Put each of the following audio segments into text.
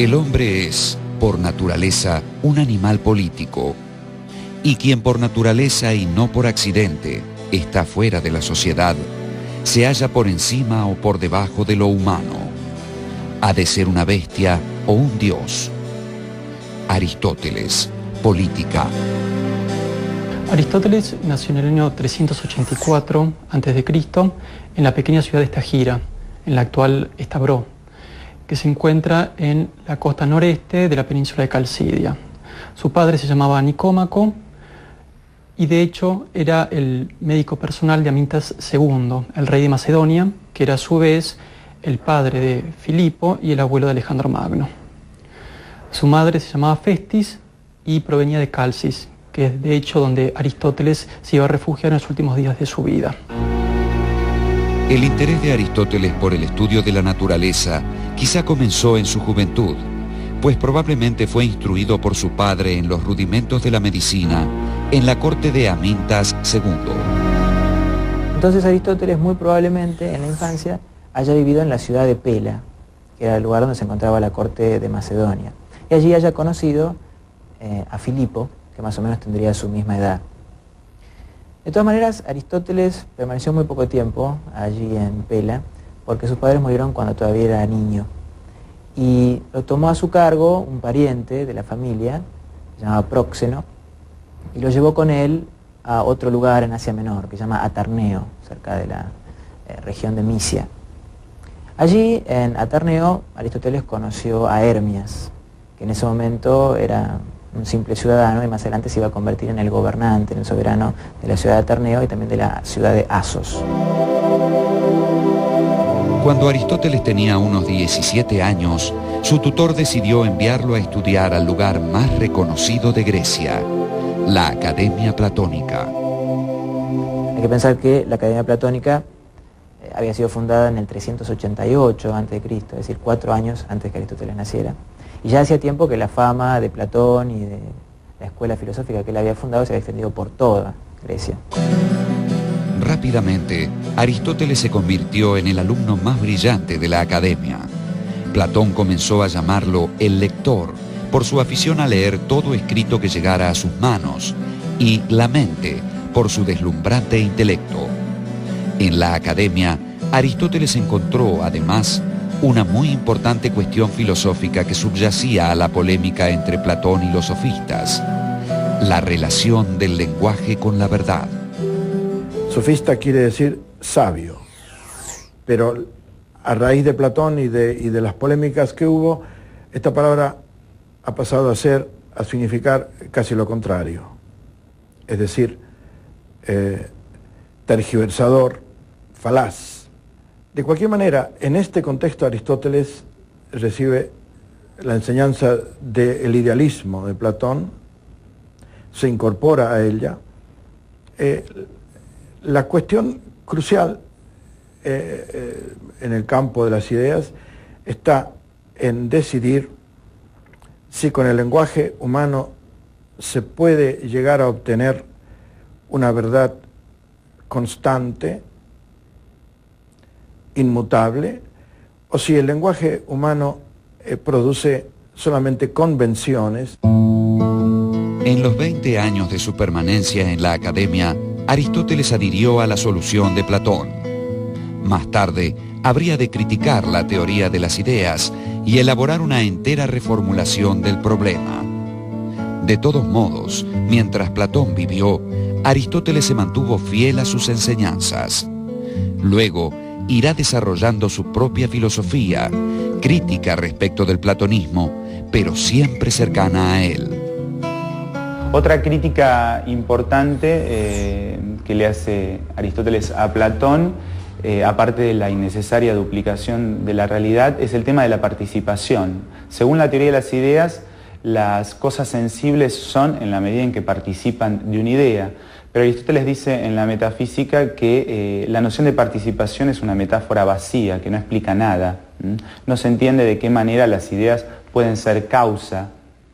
El hombre es, por naturaleza, un animal político, y quien por naturaleza y no por accidente está fuera de la sociedad, se halla por encima o por debajo de lo humano. Ha de ser una bestia o un dios. Aristóteles, Política. Aristóteles nació en el año 384 a.C. en la pequeña ciudad de Estagira, en la actual Estabró, que se encuentra en la costa noreste de la península de Calcidia. Su padre se llamaba Nicómaco y de hecho era el médico personal de Amintas II, el rey de Macedonia, que era a su vez el padre de Filipo y el abuelo de Alejandro Magno. Su madre se llamaba Festis y provenía de Calcis, que es de hecho donde Aristóteles se iba a refugiar en los últimos días de su vida. El interés de Aristóteles por el estudio de la naturaleza quizá comenzó en su juventud, pues probablemente fue instruido por su padre en los rudimentos de la medicina en la corte de Amintas II. Entonces Aristóteles muy probablemente en la infancia haya vivido en la ciudad de Pela, que era el lugar donde se encontraba la corte de Macedonia, y allí haya conocido a Filipo, que más o menos tendría su misma edad. De todas maneras, Aristóteles permaneció muy poco tiempo allí en Pela, porque sus padres murieron cuando todavía era niño. Y lo tomó a su cargo un pariente de la familia, se llamaba Próxeno, y lo llevó con él a otro lugar en Asia Menor, que se llama Atarneo, cerca de la región de Misia. Allí, en Atarneo, Aristóteles conoció a Hermias, que en ese momento era un simple ciudadano y más adelante se iba a convertir en el gobernante, en el soberano de la ciudad de Atarneo y también de la ciudad de Asos. Cuando Aristóteles tenía unos 17 años, su tutor decidió enviarlo a estudiar al lugar más reconocido de Grecia, la Academia Platónica. Hay que pensar que la Academia Platónica había sido fundada en el 388 a.C., es decir, 4 años antes que Aristóteles naciera. Y ya hacía tiempo que la fama de Platón y de la escuela filosófica que él había fundado se había extendido por toda Grecia. Rápidamente, Aristóteles se convirtió en el alumno más brillante de la academia. Platón comenzó a llamarlo el lector, por su afición a leer todo escrito que llegara a sus manos, y la mente, por su deslumbrante intelecto. En la academia, Aristóteles encontró, además, una muy importante cuestión filosófica que subyacía a la polémica entre Platón y los sofistas: la relación del lenguaje con la verdad. Sofista quiere decir sabio, pero a raíz de Platón y de las polémicas que hubo, esta palabra ha pasado a significar casi lo contrario, es decir, tergiversador, falaz. De cualquier manera, en este contexto Aristóteles recibe la enseñanza del idealismo de Platón, se incorpora a ella. La cuestión crucial en el campo de las ideas está en decidir si con el lenguaje humano se puede llegar a obtener una verdad constante, inmutable, o si el lenguaje humano produce solamente convenciones. En los 20 años de su permanencia en la academia, Aristóteles adhirió a la solución de Platón. Más tarde, habría de criticar la teoría de las ideas y elaborar una entera reformulación del problema. De todos modos, mientras Platón vivió, Aristóteles se mantuvo fiel a sus enseñanzas. Luego, irá desarrollando su propia filosofía, crítica respecto del platonismo, pero siempre cercana a él. Otra crítica importante que le hace Aristóteles a Platón, aparte de la innecesaria duplicación de la realidad, es el tema de la participación. Según la teoría de las ideas, las cosas sensibles son en la medida en que participan de una idea. Pero Aristóteles dice en la metafísica que la noción de participación es una metáfora vacía, que no explica nada. No se entiende de qué manera las ideas pueden ser causa,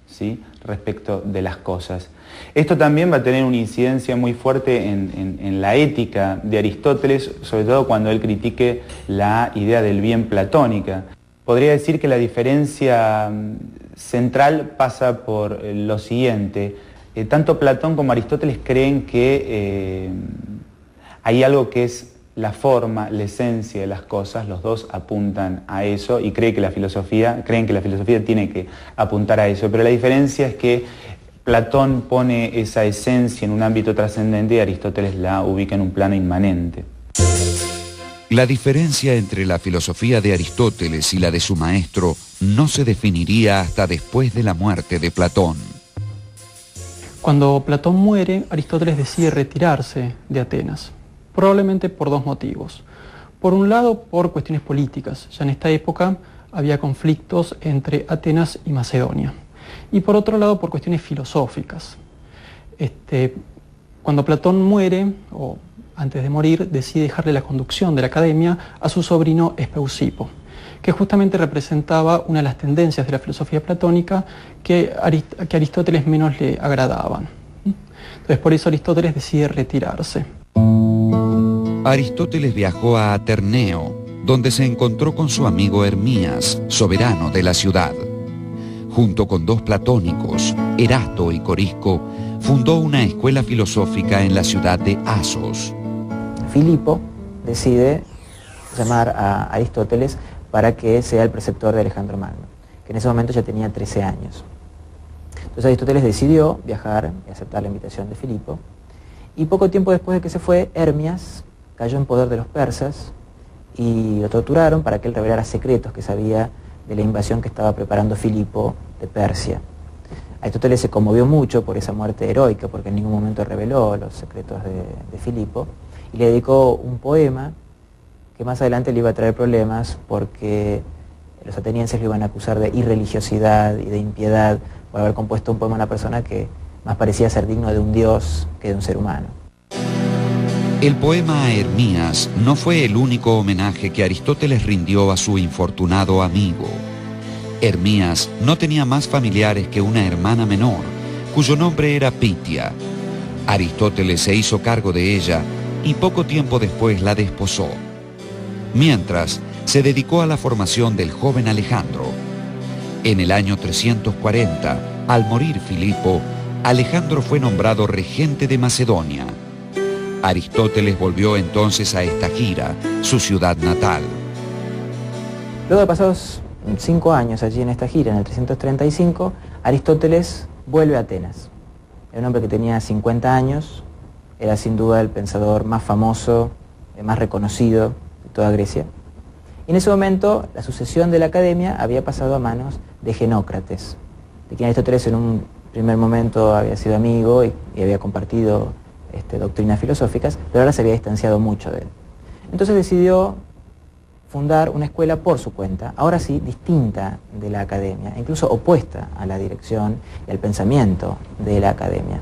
¿sí?, respecto de las cosas. Esto también va a tener una incidencia muy fuerte en la ética de Aristóteles, sobre todo cuando él critique la idea del bien platónica. podría decir que la diferencia central pasa por lo siguiente. Tanto Platón como Aristóteles creen que hay algo que es la forma, la esencia de las cosas, los dos apuntan a eso y creen que la filosofía tiene que apuntar a eso, pero la diferencia es que Platón pone esa esencia en un ámbito trascendente y Aristóteles la ubica en un plano inmanente. La diferencia entre la filosofía de Aristóteles y la de su maestro no se definiría hasta después de la muerte de Platón. Cuando Platón muere, Aristóteles decide retirarse de Atenas, probablemente por dos motivos. Por un lado, por cuestiones políticas. Ya en esta época había conflictos entre Atenas y Macedonia. Y por otro lado, por cuestiones filosóficas. Cuando Platón muere, o antes de morir, decide dejarle la conducción de la academia a su sobrino Espeusipo, que justamente representaba una de las tendencias de la filosofía platónica que a Aristóteles menos le agradaban. Entonces, por eso Aristóteles decide retirarse. Aristóteles viajó a Aterneo, donde se encontró con su amigo Hermías, soberano de la ciudad. Junto con dos platónicos, Erasto y Corisco, fundó una escuela filosófica en la ciudad de Asos. Filipo decide llamar a Aristóteles para que sea el preceptor de Alejandro Magno, que en ese momento ya tenía 13 años. Entonces Aristóteles decidió viajar y aceptar la invitación de Filipo, y poco tiempo después de que se fue, Hermias cayó en poder de los persas y lo torturaron para que él revelara secretos que sabía de la invasión que estaba preparando Filipo de Persia. Aristóteles se conmovió mucho por esa muerte heroica, porque en ningún momento reveló los secretos de Filipo, y le dedicó un poema que más adelante le iba a traer problemas porque los atenienses lo iban a acusar de irreligiosidad y de impiedad por haber compuesto un poema a una persona que más parecía ser digno de un dios que de un ser humano. El poema a Hermías no fue el único homenaje que Aristóteles rindió a su infortunado amigo. Hermías no tenía más familiares que una hermana menor, cuyo nombre era Pitia. Aristóteles se hizo cargo de ella y poco tiempo después la desposó. Mientras, se dedicó a la formación del joven Alejandro. En el año 340, al morir Filipo, Alejandro fue nombrado regente de Macedonia. Aristóteles volvió entonces a Estagira, su ciudad natal. Luego de pasados 5 años allí en Estagira, en el 335, Aristóteles vuelve a Atenas. Era un hombre que tenía 50 años, era sin duda el pensador más famoso, más reconocido de toda Grecia. Y en ese momento la sucesión de la academia había pasado a manos de Genócrates, de quien Aristóteles en un primer momento había sido amigo y había compartido doctrinas filosóficas, pero ahora se había distanciado mucho de él. Entonces decidió fundar una escuela por su cuenta, ahora sí distinta de la academia, incluso opuesta a la dirección y al pensamiento de la academia.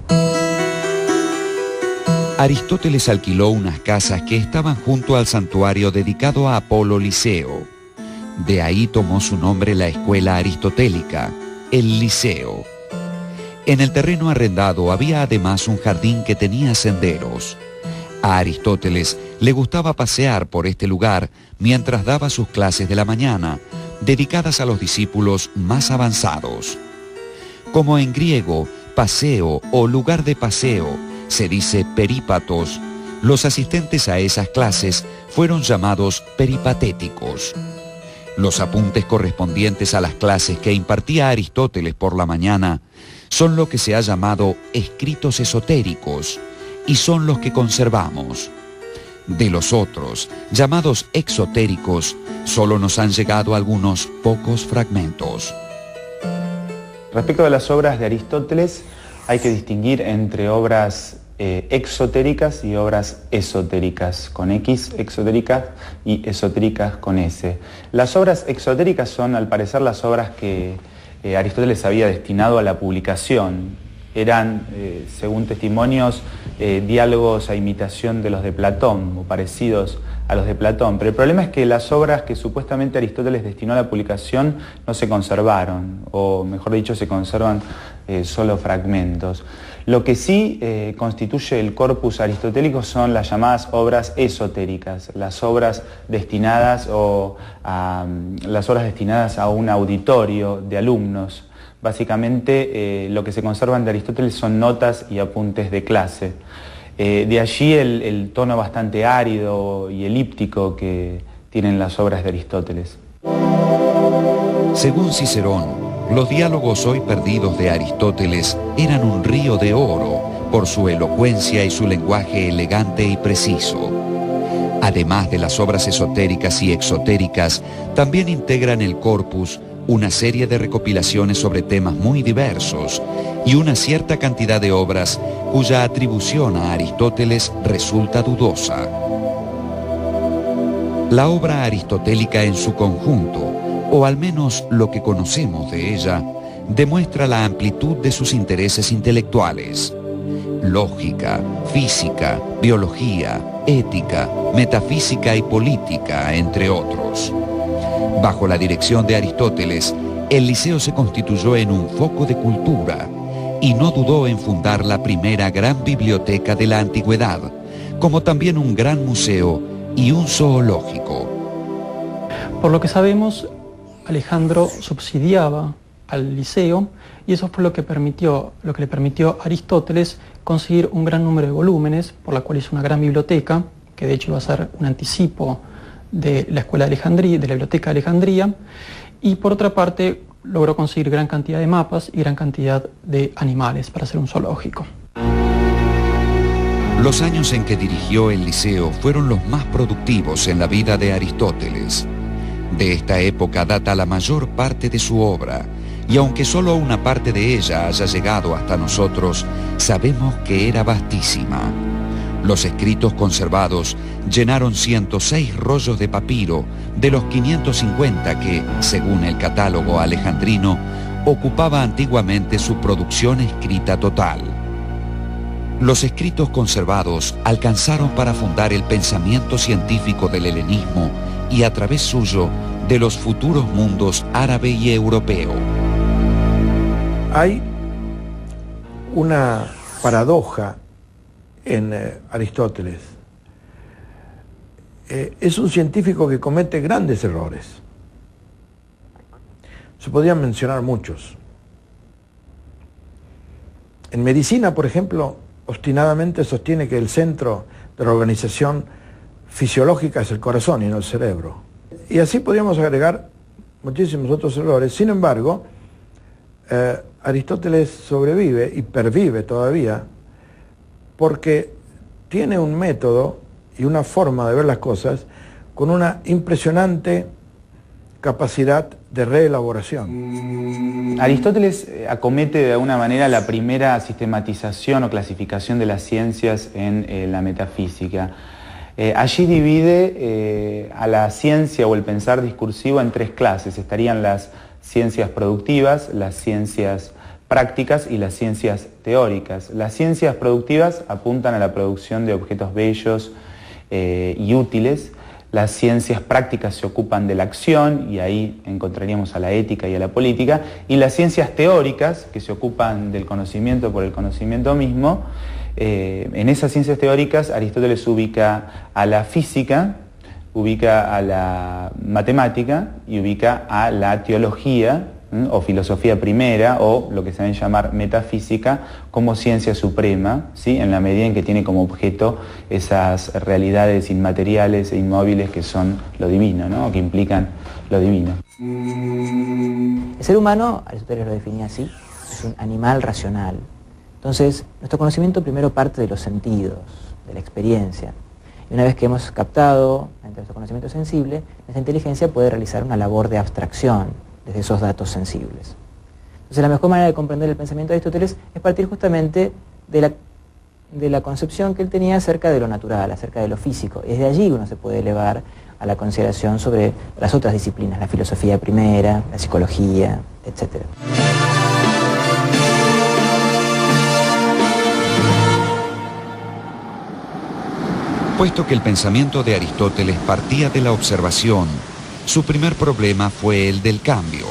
Aristóteles alquiló unas casas que estaban junto al santuario dedicado a Apolo Liceo. De ahí tomó su nombre la escuela aristotélica, el Liceo. En el terreno arrendado había además un jardín que tenía senderos. A Aristóteles le gustaba pasear por este lugar mientras daba sus clases de la mañana, dedicadas a los discípulos más avanzados. Como en griego, paseo o lugar de paseo se dice perípatos, los asistentes a esas clases fueron llamados peripatéticos. Los apuntes correspondientes a las clases que impartía Aristóteles por la mañana son lo que se ha llamado escritos esotéricos y son los que conservamos. De los otros, llamados exotéricos, solo nos han llegado algunos pocos fragmentos. Respecto a las obras de Aristóteles, hay que distinguir entre obras exotéricas y obras esotéricas, con X, exotéricas, y esotéricas con S. Las obras exotéricas son, al parecer, las obras que Aristóteles había destinado a la publicación, eran, según testimonios, diálogos a imitación de los de Platón, o parecidos a los de Platón. Pero el problema es que las obras que supuestamente Aristóteles destinó a la publicación no se conservaron, o mejor dicho, se conservan solo fragmentos. Lo que sí constituye el corpus aristotélico son las llamadas obras esotéricas, las obras destinadas a un auditorio de alumnos. Básicamente lo que se conservan de Aristóteles son notas y apuntes de clase. De allí el tono bastante árido y elíptico que tienen las obras de Aristóteles. Según Cicerón, los diálogos hoy perdidos de Aristóteles eran un río de oro por su elocuencia y su lenguaje elegante y preciso. Además de las obras esotéricas y exotéricas, también integran el corpus una serie de recopilaciones sobre temas muy diversos y una cierta cantidad de obras cuya atribución a Aristóteles resulta dudosa. La obra aristotélica en su conjunto, o al menos lo que conocemos de ella, demuestra la amplitud de sus intereses intelectuales. Lógica, física, biología, ética, metafísica y política, entre otros. Bajo la dirección de Aristóteles, el Liceo se constituyó en un foco de cultura y no dudó en fundar la primera gran biblioteca de la antigüedad, como también un gran museo y un zoológico. Por lo que sabemos, Alejandro subsidiaba al Liceo y eso fue lo que le permitió a Aristóteles conseguir un gran número de volúmenes, por la cual hizo una gran biblioteca, que de hecho iba a ser un anticipo de la Escuela de Alejandría, de la Biblioteca de Alejandría, y por otra parte logró conseguir gran cantidad de mapas y gran cantidad de animales para hacer un zoológico. Los años en que dirigió el Liceo fueron los más productivos en la vida de Aristóteles. De esta época data la mayor parte de su obra, y aunque solo una parte de ella haya llegado hasta nosotros, sabemos que era vastísima. Los escritos conservados llenaron 106 rollos de papiro de los 550 que, según el catálogo alejandrino, ocupaba antiguamente su producción escrita total. Los escritos conservados alcanzaron para fundar el pensamiento científico del helenismo y a través suyo de los futuros mundos árabe y europeo. Hay una paradoja en Aristóteles. Es un científico que comete grandes errores. Se podrían mencionar muchos. En medicina, por ejemplo, obstinadamente sostiene que el centro de la organización fisiológica es el corazón y no el cerebro. Y así podríamos agregar muchísimos otros errores. Sin embargo, Aristóteles sobrevive y pervive todavía porque tiene un método y una forma de ver las cosas con una impresionante capacidad de reelaboración. Aristóteles acomete de alguna manera la primera sistematización o clasificación de las ciencias en la metafísica. Allí divide a la ciencia o el pensar discursivo en tres clases. Estarían las ciencias productivas, las ciencias prácticas y las ciencias teóricas. Las ciencias productivas apuntan a la producción de objetos bellos y útiles. Las ciencias prácticas se ocupan de la acción y ahí encontraríamos a la ética y a la política. Y las ciencias teóricas, que se ocupan del conocimiento por el conocimiento mismo, en esas ciencias teóricas Aristóteles ubica a la física, ubica a la matemática y ubica a la teología o filosofía primera, o lo que se debe llamar metafísica, como ciencia suprema, ¿sí? En la medida en que tiene como objeto esas realidades inmateriales e inmóviles que son lo divino, ¿no? O que implican lo divino. El ser humano, Aristóteles lo definía así, es un animal racional. Entonces, nuestro conocimiento primero parte de los sentidos, de la experiencia. Y una vez que hemos captado entre nuestro conocimiento sensible, nuestra inteligencia puede realizar una labor de abstracción desde esos datos sensibles. Entonces, la mejor manera de comprender el pensamiento de Aristóteles es partir justamente de la concepción que él tenía acerca de lo natural, acerca de lo físico. Y desde allí uno se puede elevar a la consideración sobre las otras disciplinas, la filosofía primera, la psicología, etc. Puesto que el pensamiento de Aristóteles partía de la observación, su primer problema fue el del cambio.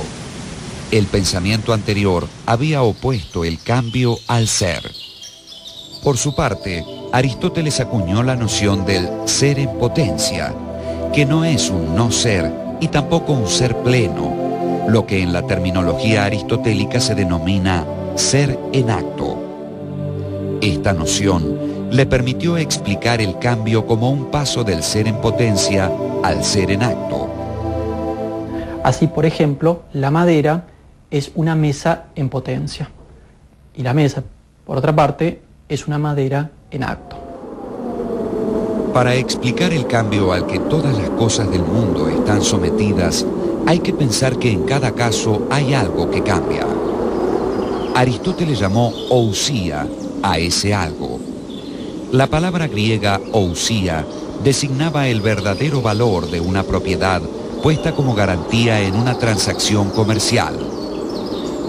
El pensamiento anterior había opuesto el cambio al ser. Por su parte, Aristóteles acuñó la noción del ser en potencia, que no es un no ser y tampoco un ser pleno, lo que en la terminología aristotélica se denomina ser en acto. Esta noción le permitió explicar el cambio como un paso del ser en potencia al ser en acto. Así, por ejemplo, la madera es una mesa en potencia y la mesa, por otra parte, es una madera en acto. Para explicar el cambio al que todas las cosas del mundo están sometidas, hay que pensar que en cada caso hay algo que cambia. Aristóteles llamó ousia a ese algo. La palabra griega ousia designaba el verdadero valor de una propiedad puesta como garantía en una transacción comercial.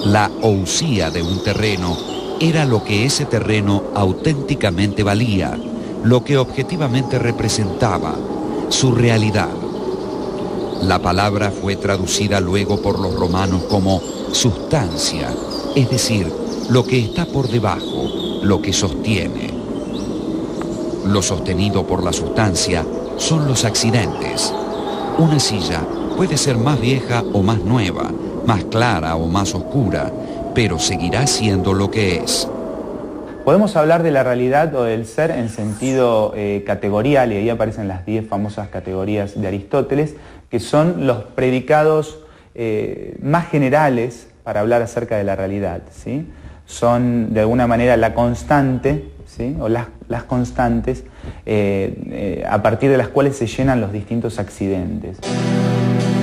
La ousia de un terreno era lo que ese terreno auténticamente valía, lo que objetivamente representaba, su realidad. La palabra fue traducida luego por los romanos como sustancia, es decir, lo que está por debajo, lo que sostiene. Lo sostenido por la sustancia son los accidentes. Una silla puede ser más vieja o más nueva, más clara o más oscura, pero seguirá siendo lo que es. Podemos hablar de la realidad o del ser en sentido categorial, y ahí aparecen las 10 famosas categorías de Aristóteles, que son los predicados más generales para hablar acerca de la realidad, ¿sí? Son de alguna manera la constante, ¿sí? O las constantes a partir de las cuales se llenan los distintos accidentes.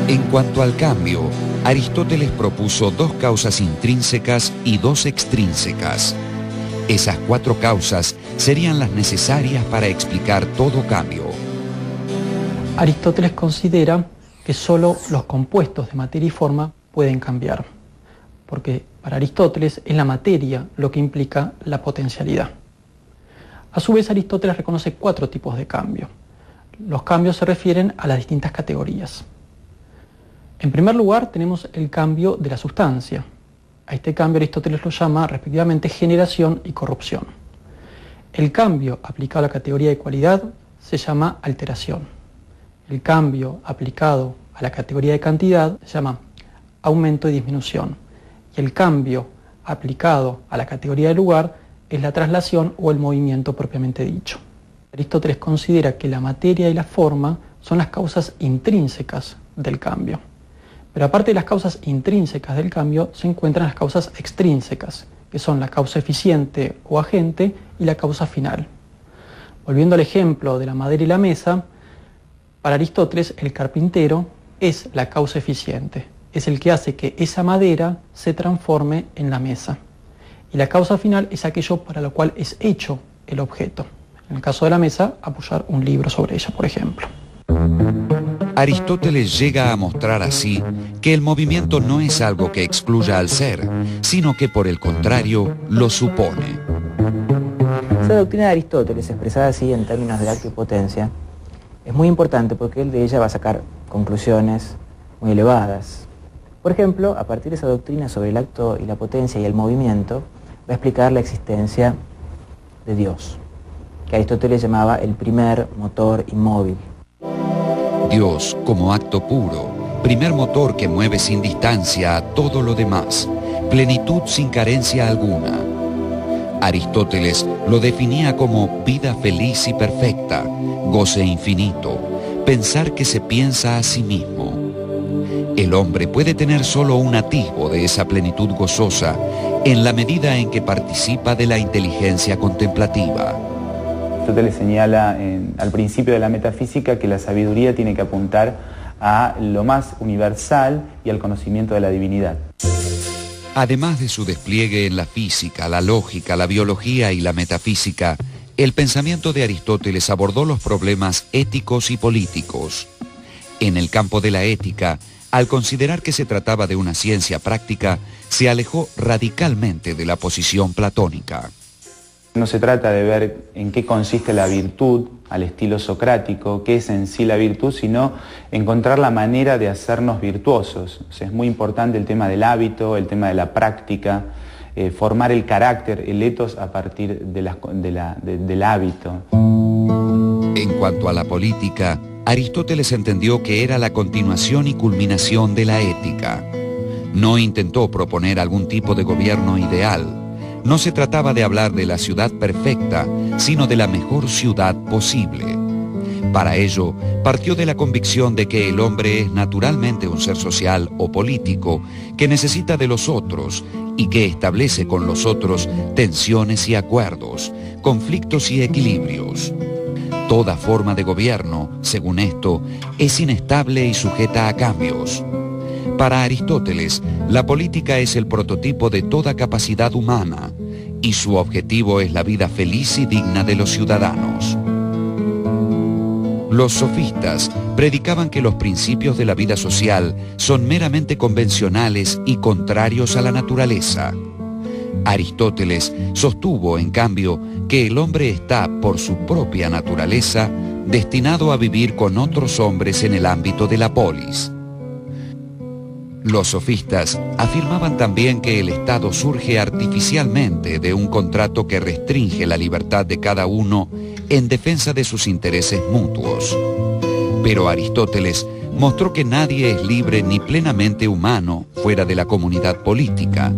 En cuanto al cambio, Aristóteles propuso 2 causas intrínsecas y 2 extrínsecas. Esas 4 causas serían las necesarias para explicar todo cambio. Aristóteles considera que solo los compuestos de materia y forma pueden cambiar, porque para Aristóteles es la materia lo que implica la potencialidad. A su vez, Aristóteles reconoce 4 tipos de cambio. Los cambios se refieren a las distintas categorías. En primer lugar, tenemos el cambio de la sustancia. A este cambio Aristóteles lo llama respectivamente generación y corrupción. El cambio aplicado a la categoría de cualidad se llama alteración. El cambio aplicado a la categoría de cantidad se llama aumento y disminución. Y el cambio aplicado a la categoría de lugar es la traslación o el movimiento propiamente dicho. Aristóteles considera que la materia y la forma son las causas intrínsecas del cambio. Pero aparte de las causas intrínsecas del cambio, se encuentran las causas extrínsecas, que son la causa eficiente o agente y la causa final. Volviendo al ejemplo de la madera y la mesa, para Aristóteles el carpintero es la causa eficiente, es el que hace que esa madera se transforme en la mesa. Y la causa final es aquello para lo cual es hecho el objeto. En el caso de la mesa, apoyar un libro sobre ella, por ejemplo. Aristóteles llega a mostrar así que el movimiento no es algo que excluya al ser, sino que por el contrario lo supone. Esa doctrina de Aristóteles, expresada así en términos de acto y potencia, es muy importante porque él de ella va a sacar conclusiones muy elevadas. Por ejemplo, a partir de esa doctrina sobre el acto y la potencia y el movimiento, va a explicar la existencia de Dios, que Aristóteles llamaba el primer motor inmóvil. Dios como acto puro, primer motor que mueve sin distancia a todo lo demás, plenitud sin carencia alguna. Aristóteles lo definía como vida feliz y perfecta, goce infinito, pensar que se piensa a sí mismo. El hombre puede tener solo un atisbo de esa plenitud gozosa en la medida en que participa de la inteligencia contemplativa. Aristóteles señala al principio de la metafísica que la sabiduría tiene que apuntar a lo más universal y al conocimiento de la divinidad. Además de su despliegue en la física, la lógica, la biología y la metafísica, el pensamiento de Aristóteles abordó los problemas éticos y políticos. En el campo de la ética, al considerar que se trataba de una ciencia práctica, se alejó radicalmente de la posición platónica. No se trata de ver en qué consiste la virtud al estilo socrático, qué es en sí la virtud, sino encontrar la manera de hacernos virtuosos. O sea, es muy importante el tema del hábito, el tema de la práctica, formar el carácter, el ethos a partir del hábito. En cuanto a la política, Aristóteles entendió que era la continuación y culminación de la ética. No intentó proponer algún tipo de gobierno ideal. No se trataba de hablar de la ciudad perfecta, sino de la mejor ciudad posible. Para ello, partió de la convicción de que el hombre es naturalmente un ser social o político que necesita de los otros y que establece con los otros tensiones y acuerdos, conflictos y equilibrios. Toda forma de gobierno, según esto, es inestable y sujeta a cambios. Para Aristóteles, la política es el prototipo de toda capacidad humana y su objetivo es la vida feliz y digna de los ciudadanos. Los sofistas predicaban que los principios de la vida social son meramente convencionales y contrarios a la naturaleza. Aristóteles sostuvo, en cambio, que el hombre está, por su propia naturaleza, destinado a vivir con otros hombres en el ámbito de la polis. Los sofistas afirmaban también que el Estado surge artificialmente de un contrato que restringe la libertad de cada uno en defensa de sus intereses mutuos. Pero Aristóteles mostró que nadie es libre ni plenamente humano fuera de la comunidad política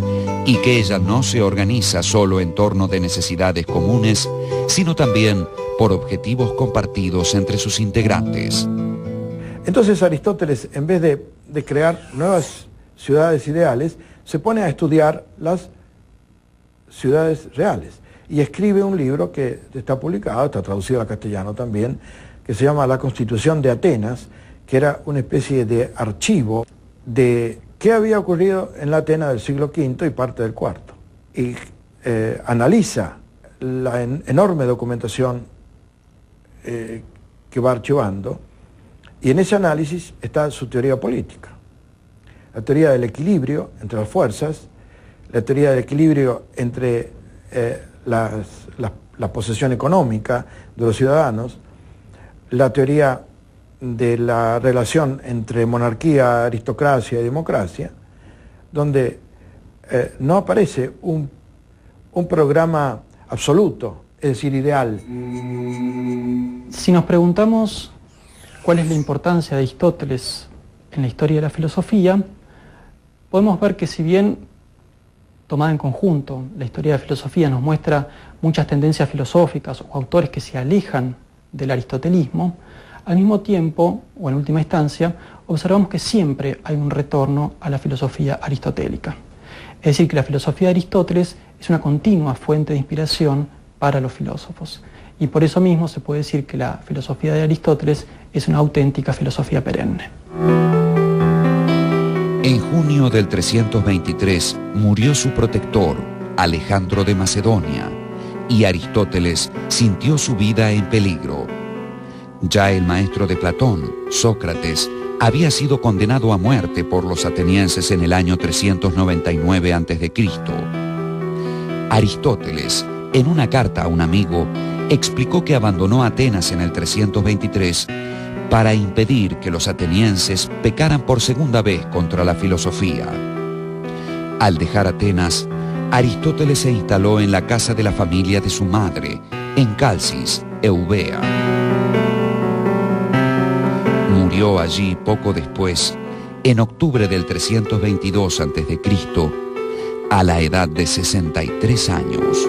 y que ella no se organiza solo en torno de necesidades comunes, sino también por objetivos compartidos entre sus integrantes. Entonces Aristóteles, en vez de crear nuevas ciudades ideales, se pone a estudiar las ciudades reales y escribe un libro que está publicado, está traducido al castellano también, que se llama La Constitución de Atenas, que era una especie de archivo de qué había ocurrido en la Atenas del siglo V y parte del IV. Y analiza la enorme documentación que va archivando, y en ese análisis está su teoría política. La teoría del equilibrio entre las fuerzas, la teoría del equilibrio entre la posesión económica de los ciudadanos, la teoría de la relación entre monarquía, aristocracia y democracia, donde no aparece un programa absoluto, es decir, ideal. Si nos preguntamos cuál es la importancia de Aristóteles en la historia de la filosofía, podemos ver que si bien tomada en conjunto, la historia de la filosofía nos muestra muchas tendencias filosóficas o autores que se alejan del aristotelismo, al mismo tiempo, o en última instancia, observamos que siempre hay un retorno a la filosofía aristotélica. Es decir, que la filosofía de Aristóteles es una continua fuente de inspiración para los filósofos. Y por eso mismo se puede decir que la filosofía de Aristóteles es una auténtica filosofía perenne. En junio del 323 murió su protector, Alejandro de Macedonia, y Aristóteles sintió su vida en peligro. Ya el maestro de Platón, Sócrates, había sido condenado a muerte por los atenienses en el año 399 a.C. Aristóteles, en una carta a un amigo, explicó que abandonó Atenas en el 323 para impedir que los atenienses pecaran por segunda vez contra la filosofía. Al dejar Atenas, Aristóteles se instaló en la casa de la familia de su madre, en Calcis, Eubea. Murió allí poco después, en octubre del 322 a.C., a la edad de 63 años.